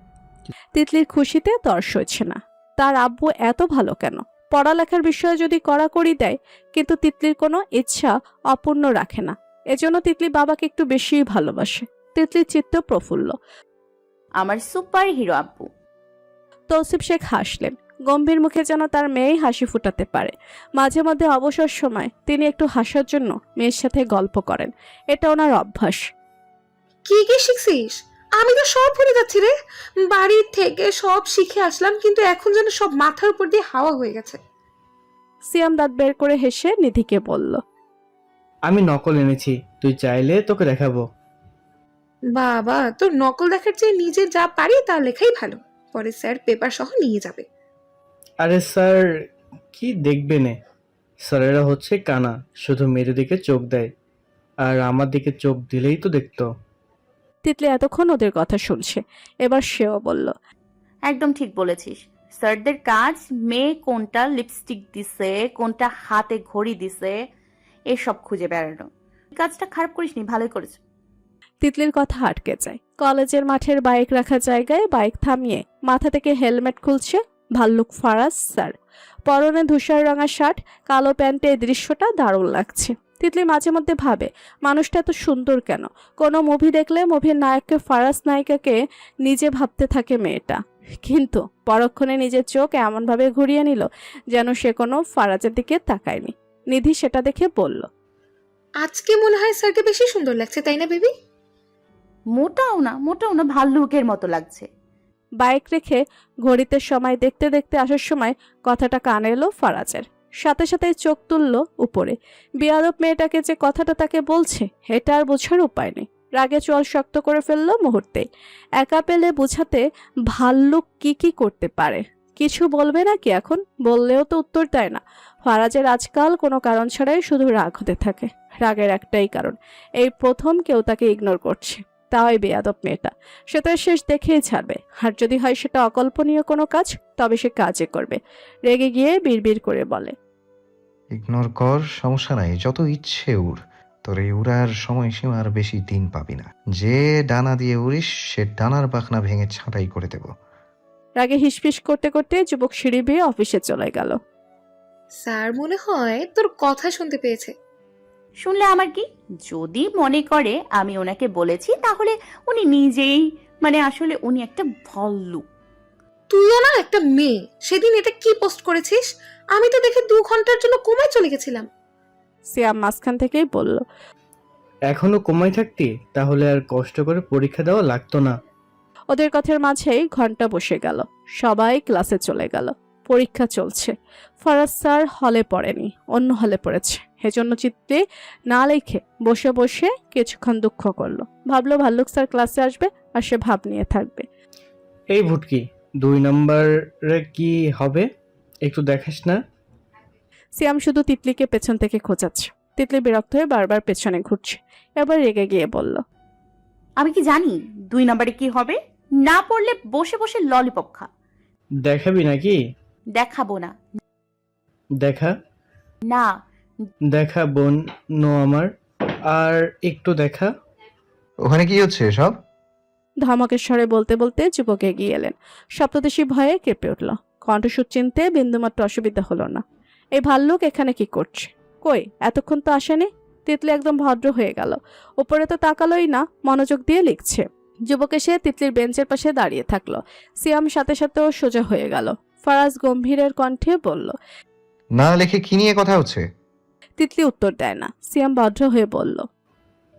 তিতলির খুশিতে তর সইছে না। তার আব্বু এত ভালো কেন? পড়ালেখার বিষয়ে যদি কড়াকড়ি দেয়, কিন্তু তিতলির কোনো ইচ্ছা অপূর্ণ রাখে না। এজন্য তিতলি বাবাকে একটু বেশিই ভালোবাসে। তিতলির চিত্ত প্রফুল্ল। আমার সুপার হিরো আব্বু। তৌসিফ শেখ হাসলেন, গম্ভীর মুখে যেন তার মেয়েই হাসি ফুটাতে পারে। মাঝে মধ্যে অবসর সময় তিনি একটু হাসার জন্য মেয়ের সাথে গল্প করেন, এটা ওনার অভ্যাস। কি কি শিখছিস? আমি তো সব ভুলে যাচ্ছি রে। বাড়ি থেকে সব শিখে আসলাম, কিন্তু এখন যেন সব মাথার উপর দিয়ে হাওয়া হয়ে গেছে। সিয়াম দাঁত বের করে হেসে নিধিকে বলল, আমি নকল এনেছি, তুই চাইলে তোকে দেখাবো। বাবা, তোর নকল দেখার চেয়ে নিজে যা পারি তা লেখাই ভালো। পরে স্যার পেপার সহ নিয়ে যাবে। আরে স্যার কি দেখবে নে, স্যারেরা হচ্ছে কানা, শুধু মেয়েদের দিকে চোখ দেয়, আর আমার দিকে চোখ দিলেই তো দেখতো। তিতলি এতক্ষণ ওদের কথা শুনছে, এবার সেও বলল, একদম ঠিক বলেছিস। স্যারদের কাজ মেয়ে কোনটা লিপস্টিক দিছে, কোনটা হাতে ঘড়ি দিছে, এসব খুঁজে বেড়ানো। কাজটা খারাপ করিসনি, ভালোই করেছ। তিতলির কথা আটকে যায়। কলেজের মাঠের বাইক রাখা জায়গায় বাইক থামিয়ে মাথা থেকে হেলমেট খুলছে ভাল্লুক ফারাজ স্যার। পরনে ধূসর রঙা শার্ট, কালো প্যান্টে এই দৃশ্যটা দারুণ লাগছে। তিতলি মাঝে মধ্যে ভাবে, মানুষটা এত সুন্দর কেন? কোনো মুভি দেখলে মুভির নায়ককে ফারাজ নায়িকাকে নিজে ভাবতে থাকে মেয়েটা, কিন্তু পরক্ষণে নিজের চোখ এমনভাবে ঘুরিয়ে নিল যেন সে কোনো ফারাজের দিকে তাকায়নি। নিধি সেটা দেখে বলল, আজকে মনে হয় স্যারকে বেশি সুন্দর লাগছে, তাই না বেবি? মোটাও না, ভাল্লুকের মতো লাগছে। বাইক রেখে ঘড়িতে সময় দেখতে দেখতে আসার সময় কথাটা কানে এলো ফারাজের। সাথে সাথে চোখ তুলল উপরে। বেয়াদব মেয়েটাকে যে কথাটা তাকে বলছে, এটা আর বোঝার উপায় নেই। রাগে চোয়াল শক্ত করে ফেললো মুহূর্তেই। একা পেলে বুঝাতে ভাল্লুক কি কি করতে পারে। কিছু বলবে নাকি এখন? বললেও তো উত্তর দেয় না। ফারাজের আজকাল কোনো কারণ ছাড়াই শুধু রাগ হতে থাকে। রাগের একটাই কারণ, এই প্রথম কেউ তাকে ইগনোর করছে, তাই বেয়াদব মেয়েটা। সে তার শেষ দেখেই ছাড়বে, আর যদি হয় সেটা অকল্পনীয় কোনো কাজ, তবে সে কাজে করবে। রেগে গিয়ে বিড়বিড় করে বলে, ইগনোর কর, সমস্যা নাই, যত ইচ্ছে উড়, তোর এই উড়ার সময়সীমা আর বেশি দিন পাবি না। যে ডানা দিয়ে উড়িস সে ডানার পাখনা ভেঙে ছাঁটাই করে দেব। রাগে হিসফিস করতে করতে যুবক সিঁড়ি বেয়ে অফিসে চলে গেল। স্যার মনে হয় তোর কথা শুনতে পেয়েছে। শুনলে আমার কি? যদি মনে করে আমি ওনাকে বলেছি, তাহলে উনি নিজেই, আসলে উনি একটা ভাল্লুক। তুইও না একটা মেয়ে। সেদিন এটা কি পোস্ট করেছিস? আমি তো দেখে 2 ঘন্টার জন্য কোমায় চলে গেছিলাম। সিয়াম মাঝখান থেকেই বলল, এখনো কমাই থাকতি তাহলে আর কষ্ট করে পরীক্ষা দেওয়া লাগতো না। ওদের কথার মাঝেই ঘন্টা বসে গেল। সবাই ক্লাসে চলে গেল। পরীক্ষা চলছে। ফারাজ স্যার হলে পড়েনি, অন্য হলে পড়েছে। এজন্য চিত্তে না লিখে বসে বসে কিছুক্ষণ দুঃখ করলো। ভাবলো ভাল্লুক স্যার ক্লাসে আসবে আর সে ভাব নিয়ে থাকবে। এই ভুটকি, 2 নম্বরে কি হবে একটু দেখাস না? সিয়াম শুধু তিতলিকে পেছন থেকে খোঁচাচ্ছে। তিতলি বিরক্ত হয়ে বারবার পেছনে ঘুরছে। এবার রেগে গিয়ে বলল, আমি কি জানি 2 নম্বরে কি হবে? না পড়লে বসে বসে ললিপপ খা। দেখাবি নাকি? দেখাবো না। দেখা না। দেখা বোন নো আমার, আর একটু দেখা। ওখানে কি হচ্ছে সব? ধমকের স্বরে বলতে বলতে যুবক এগিয়ে এলেন। সপ্তদশী ভয়ে কেঁপে উঠল। কণ্ঠস্বর চিনতে বিন্দুমাত্র অসুবিধা হলো না। এই ভাল্লুক এখানে কি করছে? কই, এতক্ষণ তো আসেনি। তিতলি একদম ভদ্র হয়ে গেল। উপরে তো তাকালোই না, মনোযোগ দিয়ে লিখছে। যুবক এসে তিতলির বেঞ্চের পাশে দাঁড়িয়ে থাকলো। সিয়াম সাথে সাথেও সোজা হয়ে গেল। ফারাজ গম্ভীরের কণ্ঠে বলল, না লিখে কি নিয়ে কথা হচ্ছে? তিতলি উত্তর দেয় না। সিয়াম ভদ্র হয়ে বলল,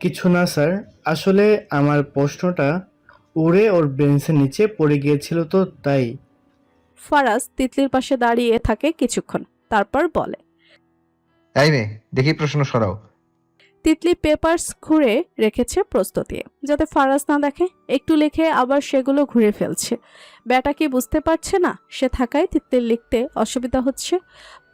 কিছু না স্যার, আসলে আমার প্রশ্নটা উড়ে ওর বেঞ্চের নিচে পড়ে গিয়েছিল তো তাই। ফারাজ তিতলির পাশে দাঁড়িয়ে থাকে কিছুক্ষণ, তারপর বলে। এই মেয়ে, দেখি প্রশ্ন সরাও। তিতলি পেপারস ঘুরে রেখেছে প্রস্ত দিয়ে, যাতে ফারাজ না দেখে। একটু লিখে আবার সেগুলো ঘুরে ফেলছে। ব্যাটা কি বুঝতে পারছে না সে থাকায় তিতলির লিখতে অসুবিধা হচ্ছে।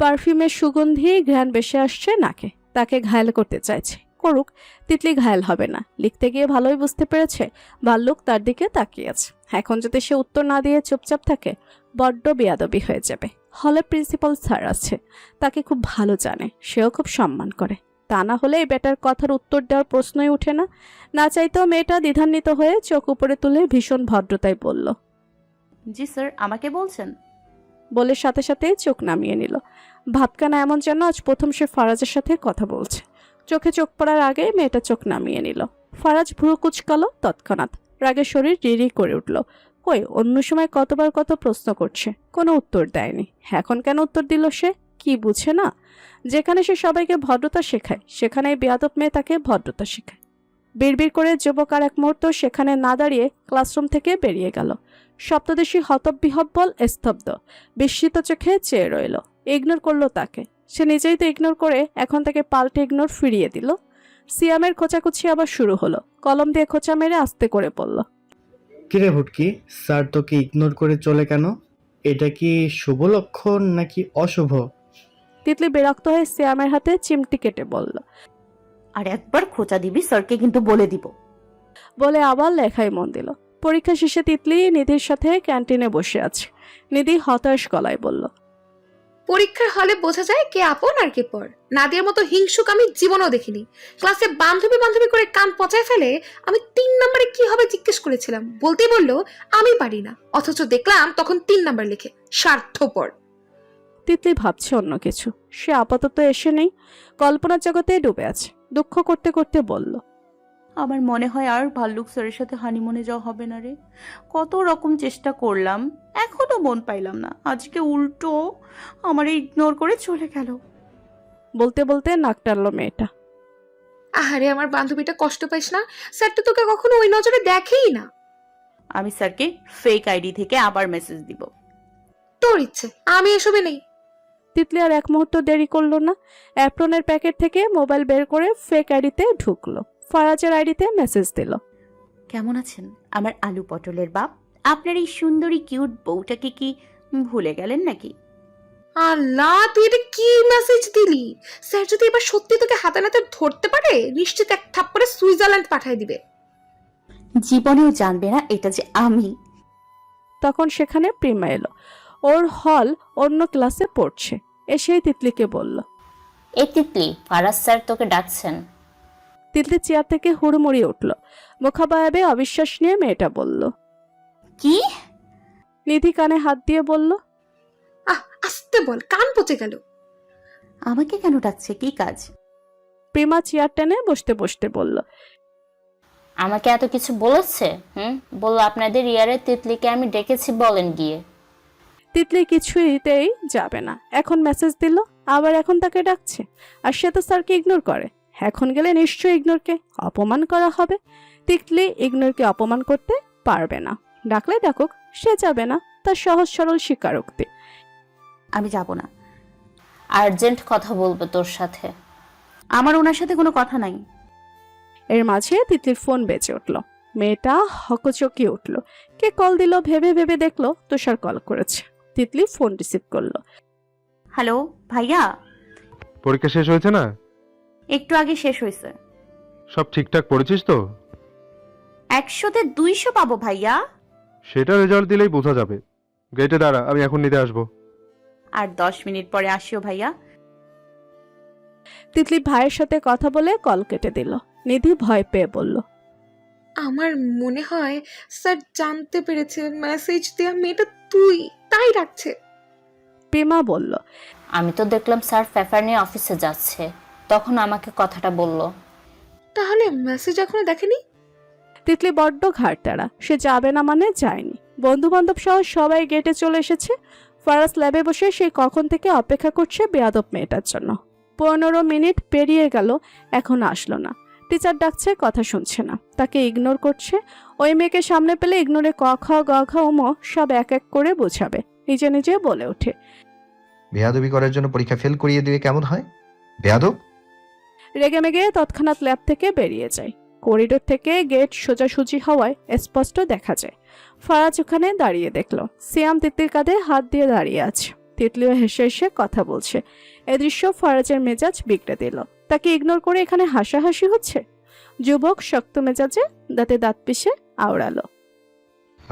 পারফিউমের সুগন্ধি ঘ্রাণ বেশি আসছে নাকে, তাকে ঘায়েল করতে চাইছে। করুক, তিতলি ঘায়েল হবে না। লিখতে গিয়ে ভালোই বুঝতে পেরেছে ভাল্লুক তার দিকে তাকিয়ে আছে। এখন যদি সে উত্তর না দিয়ে চুপচাপ থাকে, বড্ড বেয়াদবি হয়ে যাবে। হলে প্রিন্সিপাল স্যার আছে, তাকে খুব ভালো জানে, সেও খুব সম্মান করে। তা না হলে এই বেটার কথার উত্তর দেওয়ার প্রশ্নই ওঠে না। না চাইতেও মেয়েটা দ্বিধান্বিত হয়ে চোখ উপরে তুলে ভীষণ ভদ্রতায় বলল। জি স্যার, আমাকে বলছেন? বলে সাথে সাথে চোখ নামিয়ে নিল। ভাবকানা এমন যেন আজ প্রথম সে ফারাজের সাথে কথা বলছে। চোখে চোখ পড়ার আগে মেয়েটা চোখ নামিয়ে নিল। ফারাজ ভ্রু কুচকালো তৎক্ষণাৎ, রাগে শরীর রিরি করে উঠল। কই, অন্য সময় কতবার কত প্রশ্ন করছে, কোনো উত্তর দেয়নি। এখন কেন উত্তর দিল সে? কি বুঝে না? যেখানে সে সবাইকে ভদ্রতা শেখায়, সেখানে বেয়াদব মেয়ে তাকে ভদ্রতা শেখায়। বিড়বিড় করে যুবক আর এক মুহূর্ত সেখানে না দাঁড়িয়ে ক্লাসরুম থেকে বেরিয়ে গেল। সপ্তদশী হতবিহব্বল স্তব্ধ, বিস্মিত চোখে চেয়ে রইল। ইগনোর করলো তাকে। সে নিজেই তো ইগনোর করে এখন তাকে পাল্টে ইগনোর ফিরিয়ে দিল। সিয়ামের খোঁচাকুচি আবার শুরু হলো। কলম দিয়ে খোঁচা মেরে আস্তে করে পড়ল। কিরে ভুটকি, স্যার তোকে ইগনোর করে চলে কেন? এটা কি শুভ লক্ষণ নাকি অশুভ? তিতলি বিরক্ত হয়ে সিয়ামের হাতে চিমটি কেটে বলল। আর একবার খোঁচা দিবি স্যারকে কিন্তু বলে দিব। বলে আবার লেখায় মন দিল। পরীক্ষা শেষে তিতলি নিধির সাথে ক্যান্টিনে বসে আছে। নিধি হতাশ গলায় বলল। পরীক্ষার হলে বোঝা যায় কে আপন আর কে পর। নাদিয়ার মতো হিংসুক আমি জীবনেও দেখিনি। ক্লাসে বান্ধবী বান্ধবী করে কান পচায় ফেলে। আমি 3 নম্বরে কি হবে জিজ্ঞেস করেছিলাম, বলতেই বললো আমি পারি না, অথচ দেখলাম তখন 3 নাম্বার লিখে। স্বার্থপর। তিতলি ভাবছে অন্য কিছু। সে আপাতত এসে নেই, কল্পনার জগতে ডুবে আছে। দুঃখ করতে করতে বলল। আমার মনে হয় আর ভাল্লুক স্যারের সাথে হানিমুনে যাওয়া হবে না রে। কত রকম চেষ্টা করলাম, এখনো মন পাইলাম না। আজকে উল্টো আমার ইগনোর করে চলে গেল। বলতে বলতে নাক টানলো মেয়েটা। আহারে আমার বান্ধবীটা, কষ্ট পাইস না। স্যার তো তোকে কখনো ওই নজরে দেখেই না। আমি স্যারকে ফেক আইডি থেকে আবার মেসেজ দিব। তোর ইচ্ছে, আমি এসবে নেই। তিতলি আর এক মুহূর্ত দেরি করলো না। অ্যাপ্রনের প্যাকেট থেকে মোবাইল বের করে ফেক আইডিতে ঢুকলো। ফারাজের আইডিতে মেসেজ দিল। কেমন আছেন আমার আলু পটলের বাপ? আপনার এই সুন্দরী কিউট বউটাকে কি ভুলে গেলেন নাকি? আল্লাহ, তুই এটা কি মেসেজ দিলি? স্যার যদি এবার সত্যি তোকে হাতে নাতে ধরতে পারে, নিশ্চিত এক থাপ্পড়ে সুইজারল্যান্ড পাঠিয়ে দিবে। জীবনেও জানবে না এটা যে আমি। তখন সেখানে প্রিমা এলো। ওর হল অন্য ক্লাসে পড়ছে। এসেই তিতলিকে বলল। এ তিতলি, ফারাজ স্যার তোকে ডাকছেন। তিতলি চেয়ার থেকে হুড়মুড়ি উঠল। মুখাবয়বে অবিশ্বাস নিয়ে মেয়েটা বলল। কি? নিধি কানে হাত দিয়ে বলল। আস্তে বল, কান পচে গেল। আমাকে কেন ডাকছে, কি কাজ? প্রিমা চেয়ার টেনে বসতে বসতে বলল। আমাকে এত কিছু বলেছে? বললো আপনাদের ইয়ারে তিতলিকে আমি ডেকেছি, বলেন গিয়ে। তিতলি কিছুতেই যাবে না। এখন মেসেজ দিল, আবার এখন তাকে ডাকছে। আর সে তো স্যারকে ইগনোর করে। এখন গেলে নিশ্চয়ই ইগনোরকে অপমান করা হবে। তিতলি ইগনোরকে অপমান করতে পারবে না। ডাকলে ডাকুক, সে যাবে না। তার সহজ সরল স্বীকারোক্তি। আমি যাব না। আর্জেন্ট কথা বলবো তোর সাথে। আমার ওনার সাথে কোনো কথা নাই। এর মাঝে তিতলির ফোন বেজে উঠল। মেয়েটা হকচকিয়ে উঠল। কে কল দিল ভেবে ভেবে দেখলো তুষার কল করেছে। তিতলি ফোন রিসিভ করলো। হ্যালো ভাইয়া। পরীক্ষা শেষ হয়েছে না? একটু আগে শেষ হয়েছে। সব ঠিকঠাক পড়েছিস তো? 100-তে 200 পাবো ভাইয়া। সেটা রেজাল্ট দিলেই বোঝা যাবে। গেটে দাঁড়া, আমি এখন নিতে আসবো। আর 10 মিনিট পরে আসিও ভাইয়া। তিতলি ভাইয়ের সাথে কথা বলে কল কেটে দিল। নিধি ভয় পেয়ে বলল। আমার মনে হয় স্যার জানতে পেরেছে মেসেজ দেয়া মেয়েটা তুই, তাই রাখছে। প্রেমা বলল। আমি তো দেখলাম স্যার পেপার নিয়ে অফিসে যাচ্ছে, তখন আমাকে কথাটা বলল। তাহলে মেসেজ এখনো দেখেনি? তিতলি বড্ড ঘাড়তাড়া। সে যাবে না মানে যায়নি। বন্ধু বান্ধব সহ সবাই গেটে চলে এসেছে। ফারাজ ল্যাবে বসে সে কখন থেকে অপেক্ষা করছে বেয়াদব মেয়েটার জন্য। 15 মিনিট পেরিয়ে গেল, এখন আসলো না। টিচার ডাকছে, কথা শুনছে না, তাকে ইগনোর করছে। ওই মেয়েকে সামনে পেলে ইগনোরে ক খ গ ঘ ও ম সব এক এক করে বোঝাবে। নিজে নিজে বলে ওঠে, বেয়াদবি করার জন্য পরীক্ষা ফেল করিয়ে দিলে কেমন হয়? বেয়াদব। রেগে মেগে তৎক্ষণাৎ ল্যাব থেকে বেরিয়ে যায়। করিডোর থেকে গেট সোজাসুজি হওয়ায় স্পষ্ট দেখা যায়। ফারাজ ওখানে দাঁড়িয়ে দেখলো সিয়াম তিতলির কাঁধে হাত দিয়ে দাঁড়িয়ে আছে। তিতলিও হেসে হেসে কথা বলছে। এ দৃশ্য ফারাজের মেজাজ বিগড়ে দিল। তাকে ইগনোর করে এখানে হাসাহাসি হচ্ছে। যুবক শক্ত মেজাজে দাঁতে দাঁত পিষে আওড়ালো,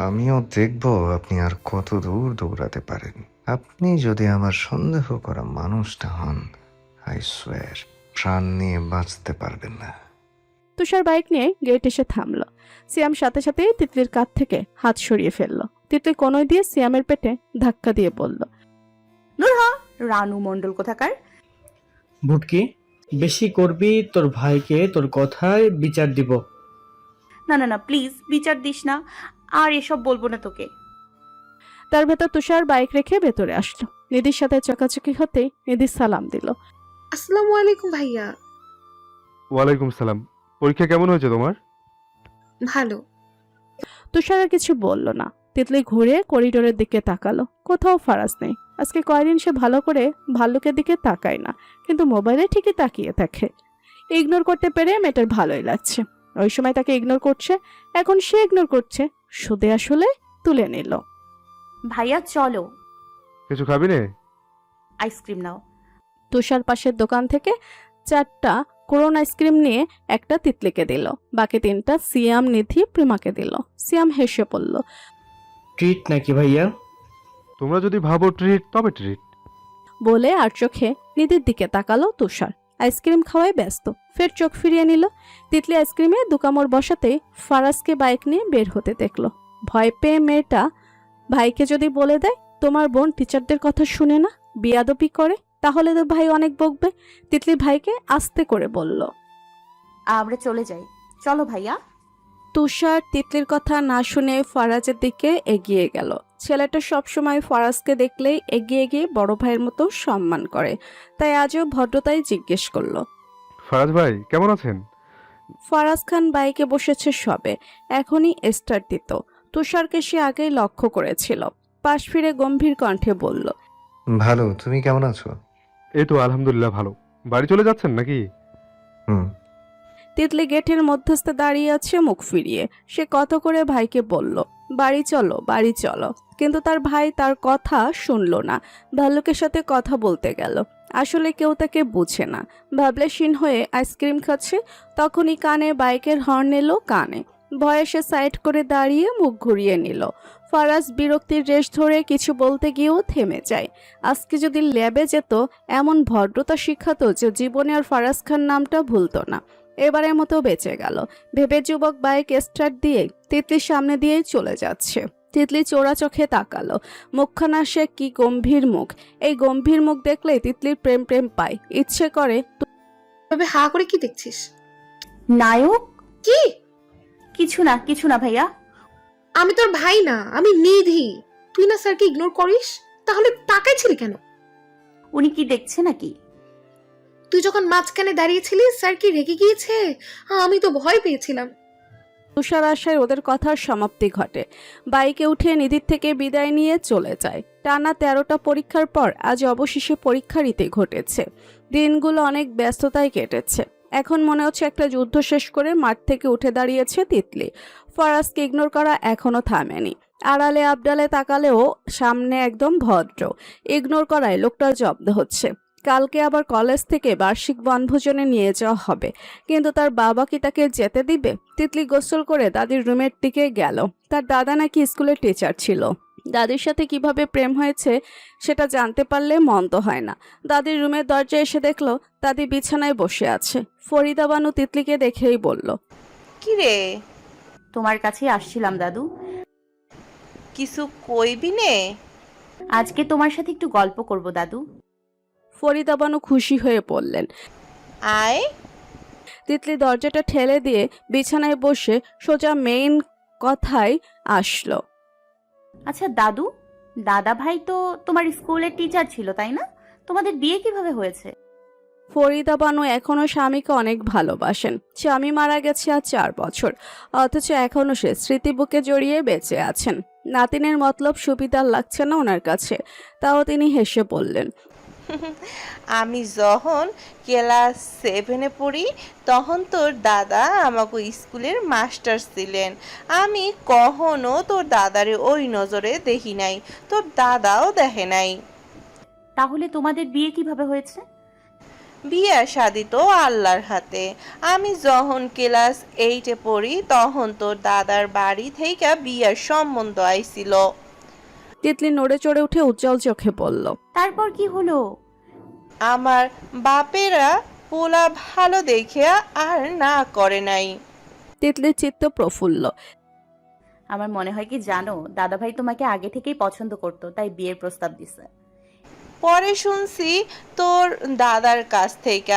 আমিও দেখব আপনি আর কত দূর দৌড়াতে পারেন। আপনি যদি আমার সন্দেহ করা মানুষটা হন, আই সোয়ার প্রাণ নিয়ে বাঁচতে পারবেন না। তুষার বাইক নিয়ে গেট এসে থামলো। সিয়াম সাথে সাথেই তিতলির কাঁধ থেকে হাত সরিয়ে ফেললো। তিতলি কোনোই দিয়ে সিয়ামের পেটে ধাক্কা দিয়ে বলল, নূরহা, রানু মণ্ডল কোথাকার। ভুটকি, বেশি করবি তোর ভাইকে তোর কথায় বিচার দিব। না না না, প্লিজ বিচার দিস না, আর এসব বলবো না তোকে। তার ভেতর তুষার বাইক রেখে ভেতরে আসলো। নিধির সাথে চকাচকি হতেই নিধি সালাম দিল। আসসালামু আলাইকুম ভাইয়া। ওয়ালাইকুম সালাম। পরীক্ষা কেমন হয়েছে তোমার? ভালো। তুষার আর কিছু বলল না। তিতলি ঘুরে করিডোরের দিকে তাকালো। কোথাও ফারাজ নেই। আজকে কয়দিন সে ভালো করে ভাল্লুকের দিকে তাকায় না, কিন্তু মোবাইলে ঠিকই তাকিয়ে থাকে। ইগনোর করতে পেরে মেয়েটার ভালোই লাগছে। ওই সময় তাকে ইগনোর করছে, এখন সে ইগনোর করছে। সুদে আসলে তুলে নিল। ভাইয়া চলো, কিছু খাবি নে? আইসক্রিম নাও। তুষার পাশের দোকান থেকে 4টা কোরন আইসক্রিম নিয়ে একটা তিতলিকে দিল, বাকি 3টা সিয়াম, নিধি, প্রিমাকে দিল। সিয়াম হেসে পড়ল, ট্রিট নাকি ভাইয়া? তোমরা যদি ভাবো ট্রিট, তবে ট্রিট। বলে আর চোখে নিধির দিকে তাকালো তুষার। আইসক্রিম খাওয়ায় ব্যস্ত, ফের চোখ ফিরিয়ে নিল। তিতলি আইসক্রিমে 2 কামড় বসাতেই ফারাজকে বাইক নিয়ে বের হতে দেখলো। ভয় পেয়ে মেয়েটা ভাইকে যদি বলে দেয় তোমার বোন টিচারদের কথা শুনে না, বেয়াদবি করে, তাহলে তো ভাই অনেক বকবে। তিতলি ভাইকে আস্তে করে বলল, আমরা চলে যাই, চলো ভাইয়া। তুষার তিতলির কথা না শুনে ফারাজের দিকে এগিয়ে গেল। ছেলেটা সবসময় ফারাজকে দেখলেই এগিয়ে গিয়ে বড় ভাইয়ের মতো সম্মান করে, তাই আজও ভদ্রতায় জিজ্ঞেস করলো, ফারাজ ভাই কেমন আছেন? ফারাজ খান বাইকে বসেছে সবে, এখনই স্টার্ট দিত। তুষারকে সে আগেই লক্ষ্য করেছিল। পাশ ফিরে গম্ভীর কণ্ঠে বলল, ভালো, তুমি কেমন আছো? এই তো আলহামদুলিল্লাহ ভালো। বাড়ি চলে যাচ্ছেন নাকি? হুম। তিতলি গেটের মধ্যস্থে দাঁড়িয়ে আছে মুখ ফিরিয়ে। সে কত করে ভাইকে বলল, বাড়ি চলো বাড়ি চলো, কিন্তু তার ভাই তার কথা শুনল না। ভাল্লুকের সাথে কথা বলতে গেল। আসলে কেউ তাকে বুঝে না। ভাবলেশীন হয়ে আইসক্রিম খাচ্ছে, তখনই কানে বাইকের হর্ন এলো কানে। ভয়ে সে সাইড করে দাঁড়িয়ে মুখ ঘুরিয়ে নিল। ফারাজ বিরক্তির রেশ ধরে কিছু বলতে গিয়েও থেমে যায়। আজকে যদি ল্যাবে যেত, এমন ভদ্রতা শিখাতো যে জীবনে আর ফারাজ খান নামটা ভুলতো না। এবারের মতো বেঁচে গেল ভেবে যুবক বাইক স্টার্ট দিয়ে তিতলির সামনে দিয়েই চলে যাচ্ছে। তিতলি চোরা চোখে তাকালো। মুখখানা সে কি গম্ভীর মুখ! এই গম্ভীর মুখ দেখলে তিতলির প্রেম প্রেম পায়। ইচ্ছে করে তবে হা করে কি দেখছিস? নায়ক? কি? কিছু না ভাইয়া। আমি তোর ভাই না, আমি নিধি। তুই না স্যারকে ইগনোর করিস, তাহলে তাকাইছিলি কেন? উনি কি দেখছে নাকি? তুই যখন মাঝখানে দাঁড়িয়েছিলি, স্যার কি রেগে গিয়েছে? আমি তো ভয় পেয়েছিলাম। তুষার আশায় ওদের কথার সমাপ্তি ঘটে। বাইকে উঠে নিধির থেকে বিদায় নিয়ে চলে যায়। টানা 13টা পরীক্ষার পর আজ অবশেষে পরীক্ষা রীতি ঘটেছে। দিনগুলো অনেক ব্যস্ততায় কেটেছে। এখন মনে হচ্ছে একটা যুদ্ধ শেষ করে মাঠ থেকে উঠে দাঁড়িয়েছে তিতলি। ফারাজকে ইগনোর করা এখনো থামেনি। আড়ালে আবডালে তাকালেও সামনে একদম ভদ্র। ইগনোর করায় লোকটা জব্দ হচ্ছে। কালকে আবার কলেজ থেকে বার্ষিক বনভোজনে নিয়ে যাওয়া হবে, কিন্তু তার বাবা কি তাকে যেতে দিবে? তিতলি গোসল করে দাদির রুমের দিকে গেল। তার দাদা নাকি স্কুলের টিচার ছিল। দাদির সাথে কিভাবে প্রেম হয়েছে সেটা জানতে পারলে মন্দ হয় না। দাদির রুমের দরজায় এসে দেখলো দাদি বিছানায় বসে আছে। ফরিদা বানু তিতলিকে দেখেই বলল, কি রে, তোমার কাছে আসছিলাম দাদু। কিছু কইবি নে? আজকে তোমার সাথে একটু গল্প করব দাদু। ফরিদা বানু খুশি হয়ে পড়লেন। আয়। তিতলি দরজাটা ঠেলে দিয়ে বিছানায় বসে সোজা মেইন কথায় আসলো। আচ্ছা দাদু, দাদা ভাই তো তোমার স্কুলের টিচার ছিল তাই না? তোমাদের বিয়ে কিভাবে হয়েছে? ফরিদা বানু এখনো স্বামীকে অনেক ভালোবাসেন। স্বামী মারা গেছে আর 4 বছর, অথচ এখনো সে স্মৃতি বুকে জড়িয়ে বেঁচে আছেন। নাতিনের মতলব সুবিধার লাগছে না ওনার কাছে, তাও তিনি হেসে বললেন, আমি যখন ক্লাস 7-এ পড়ি তখন তোর দাদা আমাকে স্কুলের মাস্টার ছিলেন। আমি কখনো তোর দাদারে ওই নজরে দেখি নাই, তোর দাদাও দেখে নাই। তাহলে তোমাদের বিয়ে কিভাবে হয়েছে? বিয়ে শাদি তো আল্লাহর হাতে। আমি যখন ক্লাস 8-এ পড়ি তখন তোর দাদার বাড়ি থেকে বিয়ের সম্বন্ধ আইছিল। তিতলি নড়ে চড়ে উঠে উজ্জ্বল চোখে বলল, তারপর কি হলো? আমার বাপেরা পোলা ভালো দেখে আর না করে নাই। তিতলির চিত্ত প্রফুল্ল। আমার মনে হয় কি জানো, দাদাভাই তোমাকে আগে থেকেই পছন্দ করতো, তাই বিয়ের প্রস্তাব দিছে। পরে শুনছি তোর দাদার কাছ থেকে